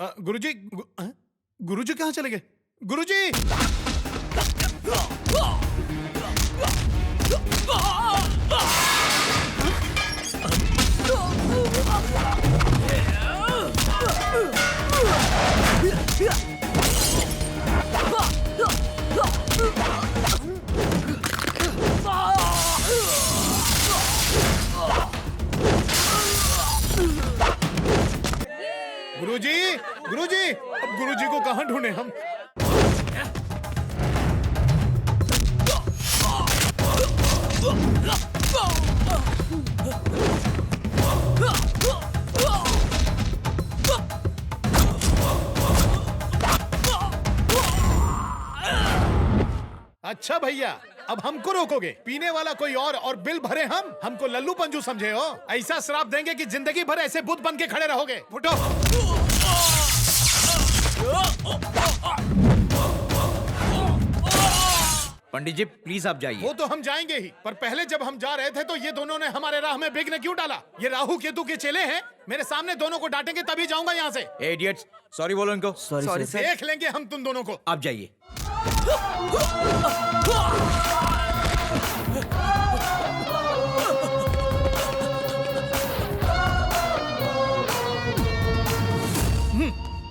गुरुजी गुरुजी कहाँ चले गए? गुरुजी! गुरुजी! गुरुजी! अब गुरुजी को कहाँ ढूंढे हम? अच्छा भैया, अब हमको रोकोगे? पीने वाला कोई और बिल भरे हम? हमको लल्लू पंजू समझे हो? ऐसा श्राप देंगे कि जिंदगी भर ऐसे बुत बन के खड़े रहोगे। फुटो! पंडित जी प्लीज आप जाइए। वो तो हम जाएंगे ही, पर पहले जब हम जा रहे थे तो ये दोनों ने हमारे राह में विघ्न क्यों डाला? ये राहु केतु के चेले हैं। मेरे सामने दोनों को डांटेंगे तभी जाऊंगा यहाँ से। इडियट्स, सॉरी बोलो इनको। Sorry sir. देख लेंगे हम तुम दोनों को। आप जाइए।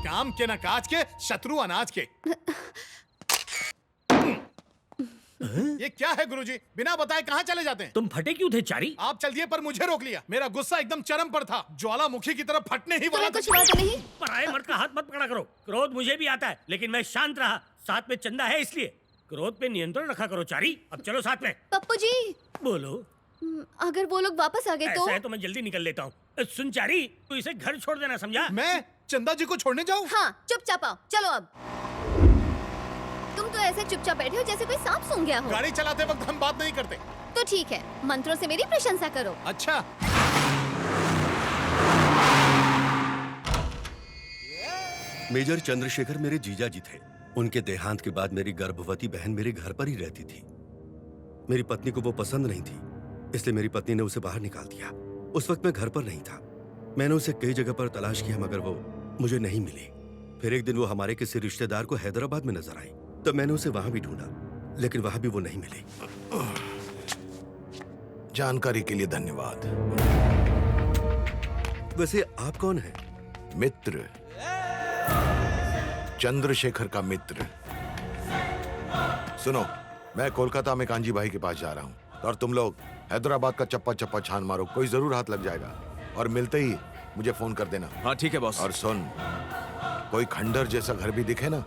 काम के न काज के, शत्रु अनाज के। ये क्या है गुरुजी? बिना बताए कहाँ चले जाते हैं? तुम फटे क्यों थे चारी? आप चल दिए पर मुझे रोक लिया। मेरा गुस्सा एकदम चरम पर था, ज्वालामुखी की तरफ फटने ही वाला। कुछ हुआ तो नहीं? पराये मर्द का हाथ मत पकड़ा करो। क्रोध मुझे भी आता है, लेकिन मैं शांत रहा। साथ में चंदा है इसलिए। क्रोध पे नियंत्रण रखा करो चारी। अब चलो साथ में। पप्पू जी, बोलो। अगर वो लोग वापस आ गए तो? ऐसा है तो मैं जल्दी निकल लेता हूँ। सुन चारी, तू इसे घर छोड़ देना, समझा? मैं चंदा जी को छोड़ने जाऊँ? हाँ, चुपचाप आओ। चलो अब। तुम तो ऐसे चुपचाप बैठे हो जैसे कोई सांप सूंघ गया हो। गाड़ी चलाते वक्त हम बात नहीं करते। तो ठीक है, मंत्रों से मेरी प्रशंसा करो। अच्छा। मेजर चंद्रशेखर मेरे जीजा जी थे। उनके देहांत के बाद मेरी गर्भवती बहन मेरे घर पर ही रहती थी। मेरी पत्नी को वो पसंद नहीं थी, इसलिए मेरी पत्नी ने उसे बाहर निकाल दिया। उस वक्त मैं घर पर नहीं था। मैंने उसे कई जगह पर तलाश किया मगर वो मुझे नहीं मिली। फिर एक दिन वो हमारे किसी रिश्तेदार को हैदराबाद में नजर आई, तो मैंने उसे वहां भी ढूंढा, लेकिन वहां भी वो नहीं मिली। जानकारी के लिए धन्यवाद। वैसे आप कौन हैं? मित्र, चंद्रशेखर का मित्र। सुनो, मैं कोलकाता में कांजी भाई के पास जा रहा हूँ और तुम लोग हैदराबाद का चप्पा चप्पा छान मारो, कोई जरूर हाथ लग जाएगा। और मिलते ही मुझे फोन कर देना। हाँ ठीक है बॉस। और सुन, कोई खंडर जैसा घर भी दिखे ना,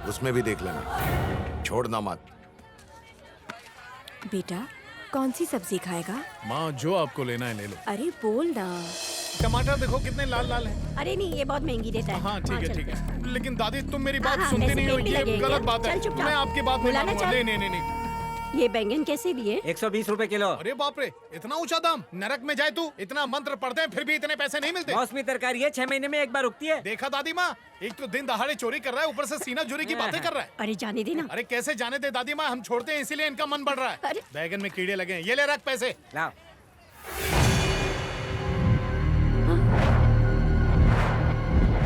उसमें भी देख लेना, छोड़ना मत। बेटा कौन सी सब्जी खाएगा? माँ जो आपको लेना है ले लो। अरे बोल ना। टमाटर देखो कितने लाल लाल हैं। अरे नहीं, ये बहुत महंगी देता है। हाँ ठीक है ठीक है, लेकिन दादी तुम मेरी बात हाँ, सुनती नहीं हो, पैसे भी ये लगेंगे। गलत बात है। चल चुपचाप। मैं आपकी बात नहीं बुलाना मानूंगा। चाह- नहीं नहीं नहीं। ये बैंगन कैसे दिए? 120 रुपए किलो। अरे बाप रे, इतना ऊंचा दाम! नरक में जाए तू, इतना मंत्र पढ़ते हैं फिर भी इतने पैसे नहीं मिलते। मौसमी तरकारी है, 6 महीने में एक बार उगती है। देखा दादी माँ, एक तो दिन दहाड़े चोरी कर रहा है, ऊपर से सीना चोरी की बातें कर रहा है। अरे जाने देना। अरे कैसे जाने दे दादी माँ, हम छोड़ते हैं इसीलिए इनका मन बढ़ रहा है। अरे। बैगन में कीड़े लगे हैं, ये ले रख पैसे। लाओ।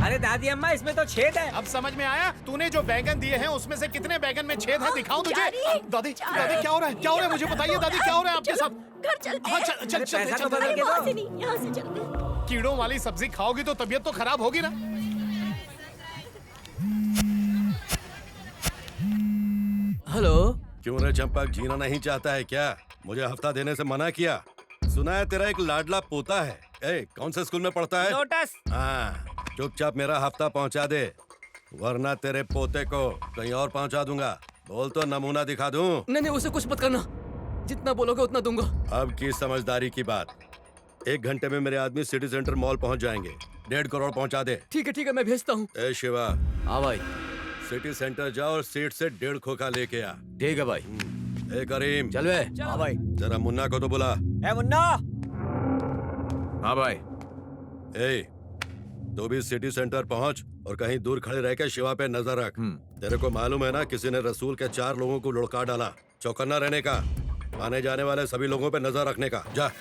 अरे दादी अम्मा, इसमें तो छेद है। अब समझ में आया? तूने जो बैगन दिए हैं उसमें से कितने बैगन में छेद है दिखाऊं तुझे? चारी। दादी दादी क्या हो रहा है? क्या हो रहा है? मुझे बताइए दादी, क्या हो रहा है आपके साथ? घर चलते हाँ हैं। चल चल चल पैसा तो चल। बदल के वहाँ दो। से नहीं, यहाँ से चलते हैं। कीड़ों वाली सब्जी खाओगी तो तबीयत तो खराब होगी ना। हेलो। क्यों रे चंपक, जीना नहीं चाहता है क्या? मुझे हफ्ता देने से मना किया। सुना है तेरा एक लाडला पोता है। कौन से स्कूल में पढ़ता है? लोटस। हाँ, चुपचाप मेरा हफ्ता पहुंचा दे, वरना तेरे पोते को कहीं और पहुंचा दूंगा। बोल तो नमूना दिखा दूं। नहीं, उसे कुछ मत करना, जितना बोलोगे उतना दूंगा। अब की समझदारी की बात। 1 घंटे में मेरे आदमी सिटी सेंटर मॉल पहुंच जाएंगे। 1.5 करोड़ पहुंचा दे। ठीक है, मैं भेजता हूँ। ए शिवा, हाँ भाई। सिटी सेंटर जाओ और सीट से 1.5 खोखा लेके आ। ठीक है भाई। ए करीम, चल बे। हाँ भाई। जरा मुन्ना को तो बुला। ए मुन्ना। हाँ भाई। तू भी सिटी सेंटर पहुंच और कहीं दूर खड़े रह के शिवा पे नजर रख। तेरे को मालूम है ना, किसी ने रसूल के 4 लोगों को लुढ़का डाला। चौकन्ना रहने का, आने जाने वाले सभी लोगों पे नजर रखने का। जा।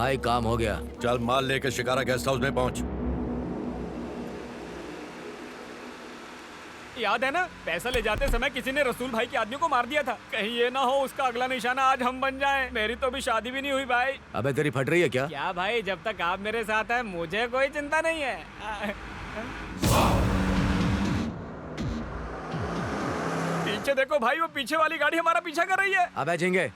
भाई काम हो गया। चल माल लेकर शिकारा गेस्ट हाउस में पहुंच। याद है ना, पैसा ले जाते समय किसी ने रसूल भाई के आदमी को मार दिया था। कहीं ये ना हो उसका अगला निशाना आज हम बन जाएं। मेरी तो अभी शादी भी नहीं हुई भाई। अबे तेरी फट रही है क्या? क्या भाई, जब तक आप मेरे साथ हैं मुझे कोई चिंता नहीं है। पीछे देखो भाई, वो पीछे वाली गाड़ी हमारा पीछा कर रही है। अबे झिंगे,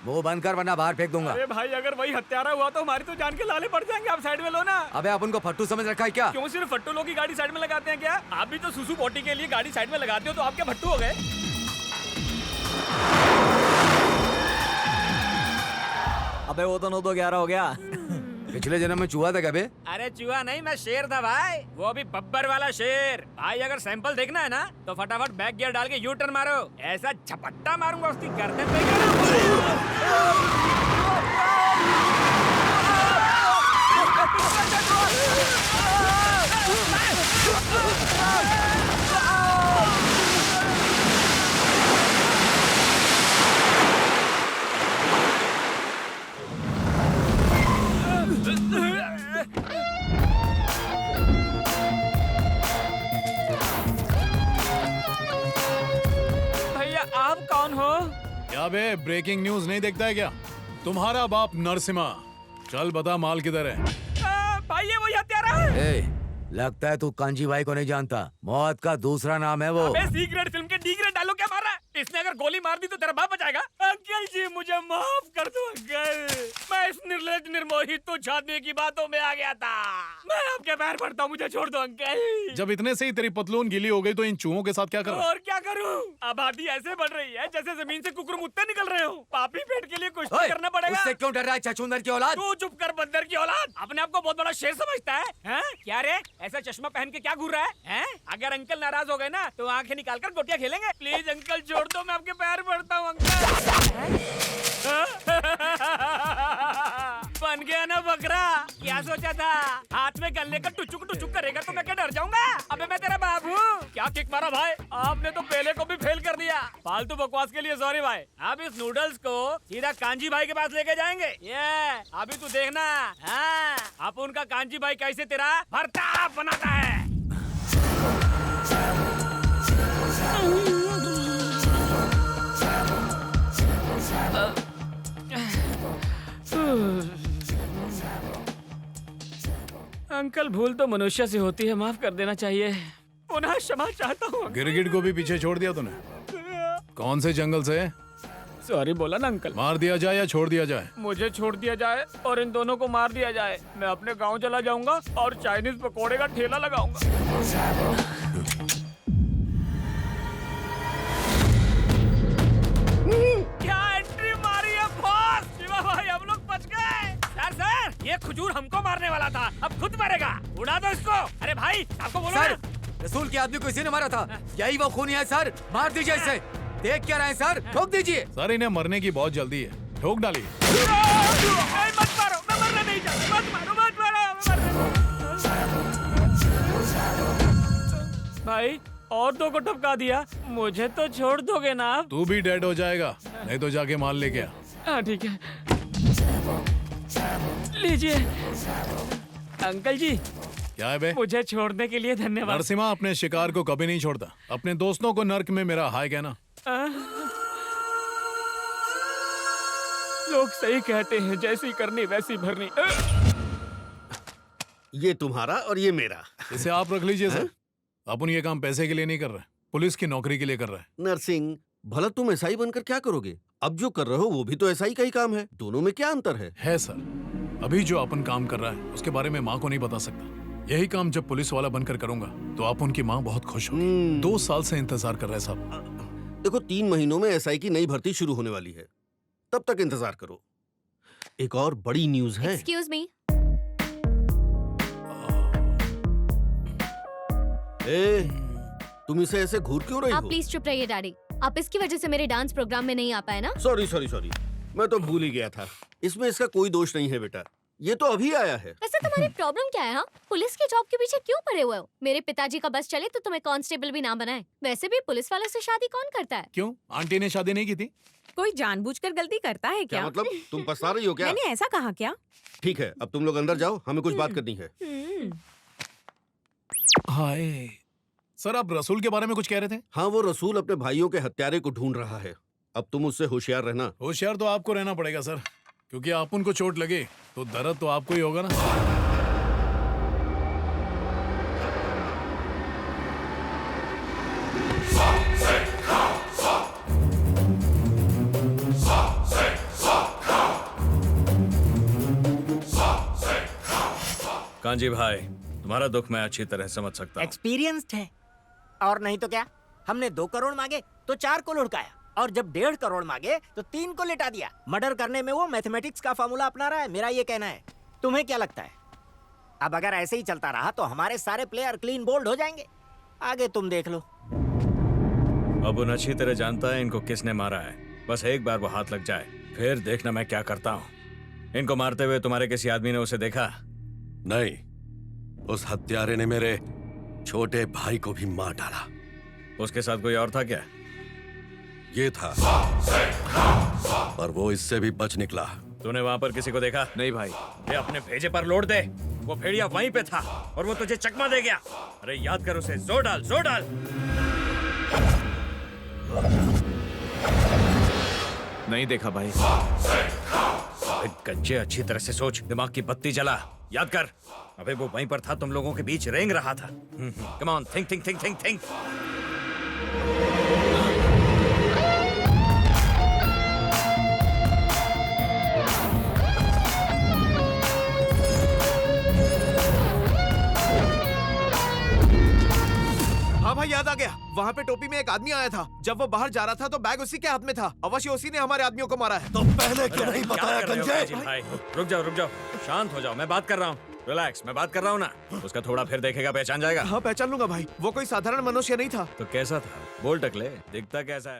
वो बंद कर वरना बाहर फेंक दूंगा। अरे भाई, अगर वही हत्यारा हुआ तो हमारी तो जान के लाले पड़ जाएंगे। आप साइड में लो ना। अबे आप उनको फट्टू समझ रखा है क्या? क्यों सिर्फ फट्टू लोग की गाड़ी साइड में लगाते हैं क्या? आप भी तो सुसु पोटी के लिए गाड़ी साइड में लगाते हो, तो आप क्या फट्टू हो गए? अबे वो तो 9 तो 11 हो गया। पिछले जन्म में चूहा था क्या बे? अरे चूहा नहीं, मैं शेर था भाई। वो भी बब्बर वाला शेर। भाई अगर सैंपल देखना है ना तो फटाफट बैक गियर डाल के यू टर्न मारो। ऐसा झपट्टा मारूंगा उसकी गर्दन पे। भैया आप कौन हो? क्या बे, ब्रेकिंग न्यूज नहीं देखता है क्या? तुम्हारा बाप नरसिम्हा। चल बता माल किधर है? भाई ये वही हत्यारा है। ए, लगता है तू कांजी भाई को नहीं जानता। मौत का दूसरा नाम है वो। अबे सी ग्रेड फिल्म के डी ग्रेड डालो क्या मार रहा है? इसने अगर गोली मार दी तो तेरा बाप बचाएगा? अंकल जी मुझे माफ कर दो अंकल। मैं इस निर्लज निर्मोही तुच्छ आदमी की बातों में आ गया था। मैं आपके पैर पड़ता हूँ, मुझे छोड़ दो अंकल। जब इतने से ही तेरी पतलून गीली हो गई तो इन चूहों के साथ क्या कर? और क्या करूँ? आबादी ऐसे बढ़ रही है जैसे जमीन से कुकुर मुत्ते निकल रहे हो। पापी पेट के लिए कुछ तो ओए, करना पड़ेगा। उससे क्यों डर रहा है छछूंदर की औलाद? तू चुप कर बंदर की औलाद। अपने आप को बहुत बड़ा शेर समझता है? हैं? क्या रे, ऐसा चश्मा पहन के क्या घूर रहा है? हैं? अगर अंकल नाराज हो गए ना तो आंखें निकाल कर गोटियां खेलेंगे। प्लीज अंकल छोड़ दो, मैं आपके पैर पड़ता हूँ अंकल। बन गया ना बकरा। क्या सोचा था हाथ में गन्ने का टुचुक टुचुक करेगा तो मैं क्या डर जाऊंगा? अबे मैं तेरा बाप हूँ। क्या किक मारा भाई, आपने तो पहले को भी फेल कर दिया। फालतू बकवास के लिए सॉरी भाई। अब इस नूडल्स को सीधा कांजी भाई के पास लेके जाएंगे। ये अभी तू देखना। हाँ, अब उनका कांजी भाई कैसे तेरा भरता बनाता है। अंकल भूल तो मनुष्य से होती है, माफ कर देना चाहिए। पुनः क्षमा चाहता हूँ। गिरगिट को भी पीछे छोड़ दिया तूने? कौन से जंगल से? सॉरी बोला ना अंकल। मार दिया जाए या छोड़ दिया जाए? मुझे छोड़ दिया जाए और इन दोनों को मार दिया जाए। मैं अपने गांव चला जाऊंगा और चाइनीज पकोड़े का ठेला लगाऊंगा। क्या एंट्री मारी है बॉस। शिवा भाई हम लोग बच गए। सर ये खजूर हमको मारने वाला था, अब खुद मरेगा। उड़ा दो इसको। अरे भाई आपको बोलो सर, ना। रसूल के आदमी को इसी ने मारा था। यही वो खूनी है सर, मार दीजिए इसे। देख क्या रहे हैं सर, ठोक दीजिए। सर इन्हें मरने की बहुत जल्दी है, ठोक डालिए। मत मारो, मैं मरना नहीं चाहता। मत मारो, मत मारो। भाई और 2 को टपका दिया, मुझे तो छोड़ दोगे ना आप? तू भी डेड हो जाएगा, नहीं तो जाके माल लेके आ। हाँ ठीक है, लीजिए। अंकल जी क्या है बे? मुझे छोड़ने के लिए धन्यवाद। नरसिम्हा अपने शिकार को कभी नहीं छोड़ता। अपने दोस्तों को नर्क में मेरा हाय कहना। लोग सही कहते हैं, जैसी करनी वैसी भरनी। ये तुम्हारा और ये मेरा। इसे आप रख लीजिए सर। अपन ये काम पैसे के लिए नहीं कर रहे, पुलिस की नौकरी के लिए कर रहे हैं। नरसिंह, भला तुम एसआई बनकर क्या करोगे? अब जो कर रहे हो वो भी तो एसआई का ही काम है। दोनों में क्या अंतर है सर, अभी जो अपन काम कर रहा है उसके बारे में माँ को नहीं बता सकता। यही काम जब पुलिस वाला बनकर करूंगा तो आप उनकी माँ बहुत खुश होगी। 2 साल से इंतजार कर रहे हैं साहब। देखो 3 महीनों में एसआई की नई भर्ती शुरू होने वाली है, तब तक इंतजार करो। एक और बड़ी न्यूज है। Excuse me. तुम इसे ऐसे घूर क्यों रही आप हो? प्लीज चुप रहिए डैडी। आप इसकी वजह से मेरे डांस प्रोग्राम में नहीं आ पाए ना? सॉरी, मैं तो भूल ही गया था। इसमें इसका कोई दोष नहीं है बेटा। ये तो अभी आया है। वैसे तुम्हारी प्रॉब्लम क्या है? हाँ, पुलिस की जॉब के पीछे क्यों पड़े हुए हो? मेरे पिताजी का बस चले तो तुम्हें कांस्टेबल भी ना बनाए। वैसे भी पुलिस वाले से शादी कौन करता है? क्यों, आंटी ने शादी नहीं की थी? कोई जानबूझकर गलती करता है क्या क्या? मतलब, तुम पछता रही हो क्या? मैंने ऐसा कहा क्या? ठीक है, अब तुम लोग अंदर जाओ, हमें कुछ बात करनी है। हाय सर, आप रसूल के बारे में कुछ कह रहे थे? हाँ, वो रसूल अपने भाइयों के हत्यारे को ढूंढ रहा है। अब तुम उससे होशियार रहना। होशियार तो आपको रहना पड़ेगा सर, क्योंकि आप उनको चोट लगे तो दर्द तो आपको ही होगा ना। कांजी भाई, तुम्हारा दुख मैं अच्छी तरह समझ सकता हूँ। एक्सपीरियंस्ड है। और नहीं तो क्या, हमने 2 करोड़ मांगे तो 4 को लुढ़काया, और जब 1.5 करोड़ मांगे तो 3 को लिटा दिया। मर्डर करने में वो मैथमेटिक्स का फॉर्मूला अपना रहा है, मेरा ये कहना है। तुम्हें क्या लगता है, अब अगर ऐसे ही चलता रहा तो हमारे सारे प्लेयर क्लीन बोल्ड हो जाएंगे? आगे तुम देख लो। अब उन अच्छी तरह जानता है इनको किसने मारा है। बस एक बार वो हाथ लग जाए, फिर देखना मैं क्या करता हूँ। इनको मारते हुए तुम्हारे किसी आदमी ने उसे देखा? नहीं, उस हत्यारे ने मेरे छोटे भाई को भी मार डाला। उसके साथ कोई और था क्या? ये था, पर वो इससे भी बच निकला। तूने वहाँ पर किसी को देखा? नहीं भाई। ये अपने भेजे पर लोड दे। वो भेड़िया वहीं पे था और वो तुझे चकमा दे गया। अरे याद कर उसे, जोर डाल, जोर डाल। नहीं देखा भाई। गंजे, अच्छी तरह से सोच, दिमाग की बत्ती जला, याद कर। अबे वो वहीं पर था, तुम लोगों के बीच रेंग रहा था। Come on, think think think think think. हाँ भाई, याद आ गया। वहाँ पे टोपी में एक आदमी आया था। जब वो बाहर जा रहा था तो बैग उसी के हाथ में था। अवश्य उसी ने हमारे आदमियों को मारा है। तो पहले क्यों नहीं बताया गंजे? भाई रुक जाओ, रुक जाओ, शांत हो जाओ, मैं बात कर रहा हूँ। रिलैक्स, मैं बात कर रहा हूँ ना। उसका थोड़ा फिर देखेगा, पहचान जाएगा। हाँ, पहचान लूंगा भाई। वो कोई साधारण मनुष्य नहीं था। तो कैसा था? बोल टकले, दिखता कैसा है?